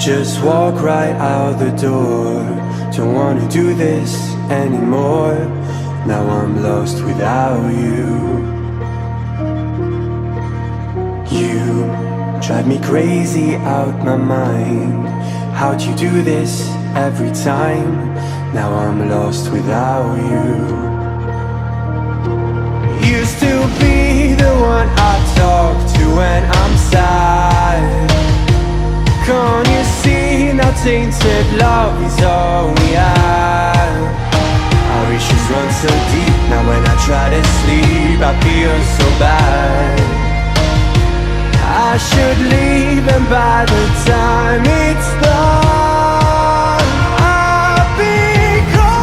just walk right out the door. Don't wanna do this anymore. Now I'm lost without you. You drive me crazy out my mind. How'd you do this every time? Now I'm lost without you. Used to be the one I talk to when I'm sad. Can't you see now tainted love is all we have? Our issues run so deep, now when I try to sleep I feel so bad. I should leave and by the time it's done I'll be gone.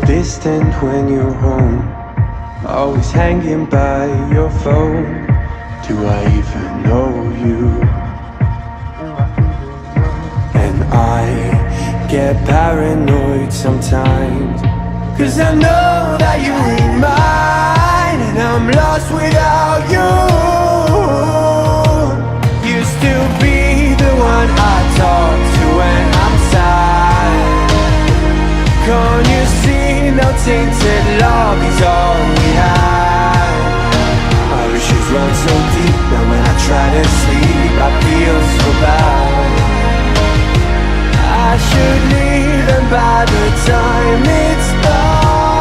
Distant when you're home, always hanging by your phone. Do I even know you? And I get paranoid sometimes, 'cause I know that you ain't mine, and I'm lost without you. Used to be the one I talk to when I'm sad. Can't you see now tainted love is all we have? Our issues run so deep, now when I try to sleep I feel so bad. I should leave and by the time it's done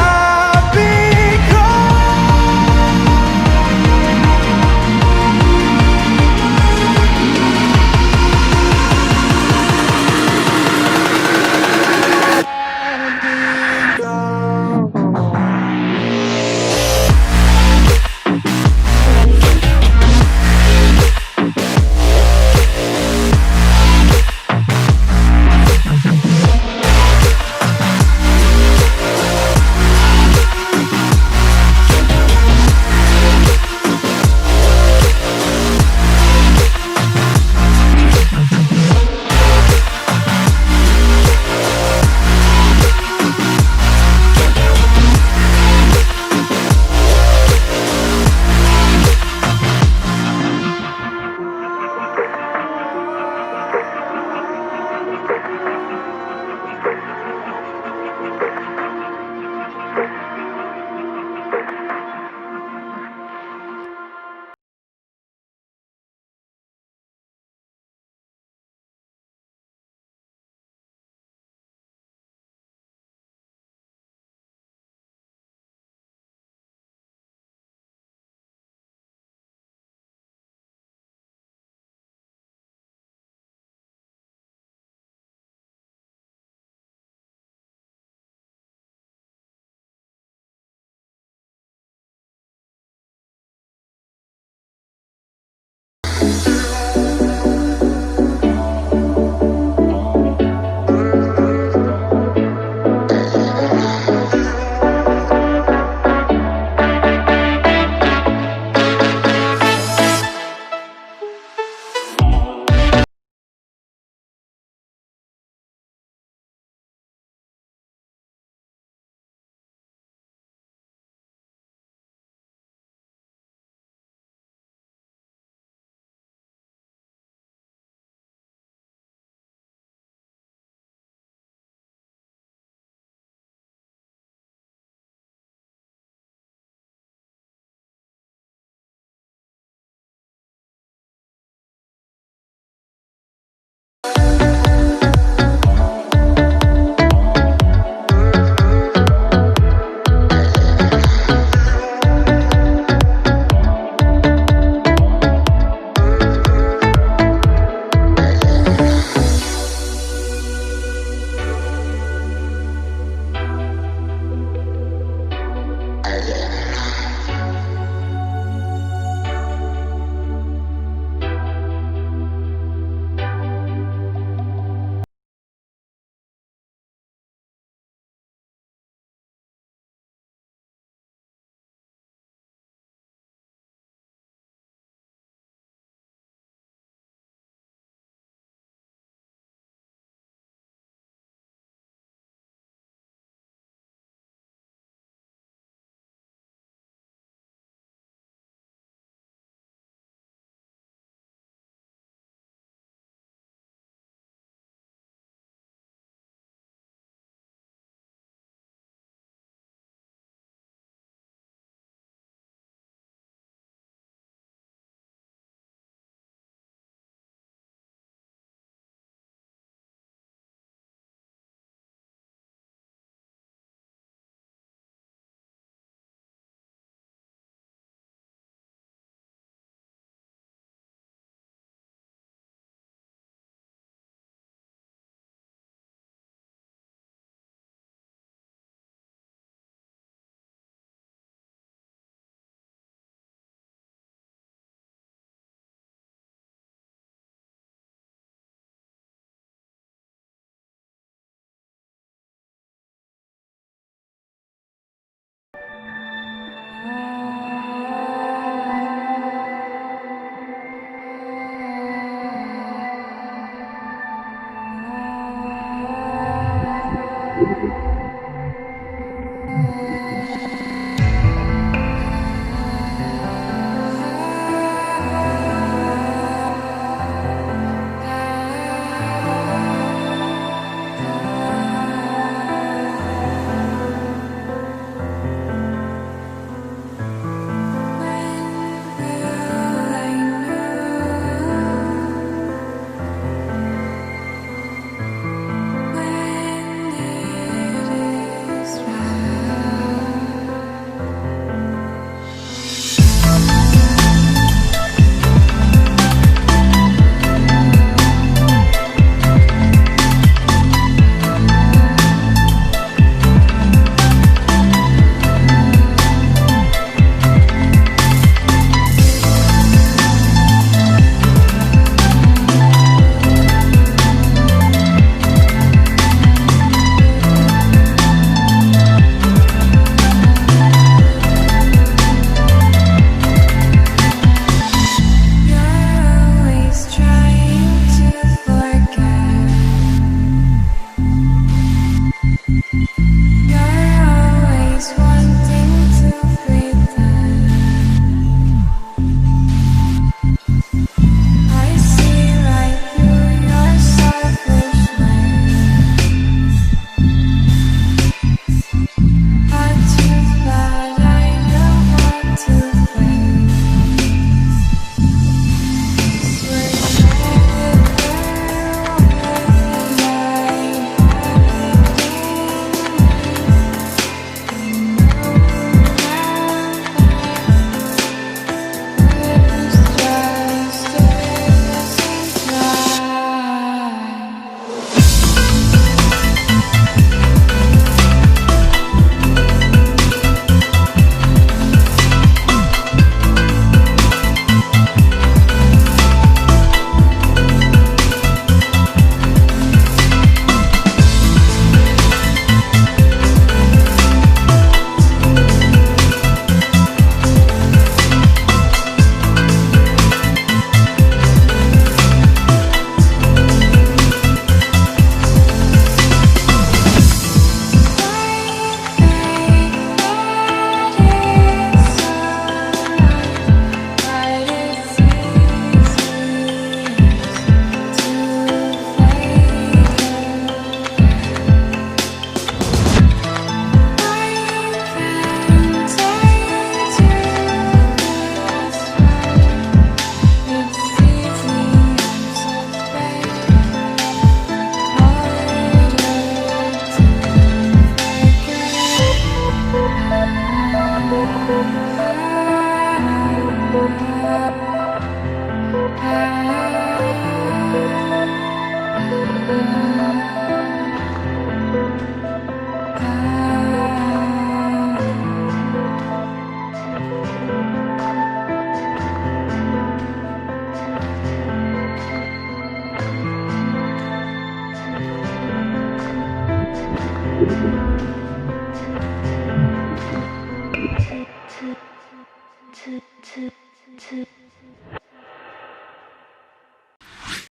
I'll be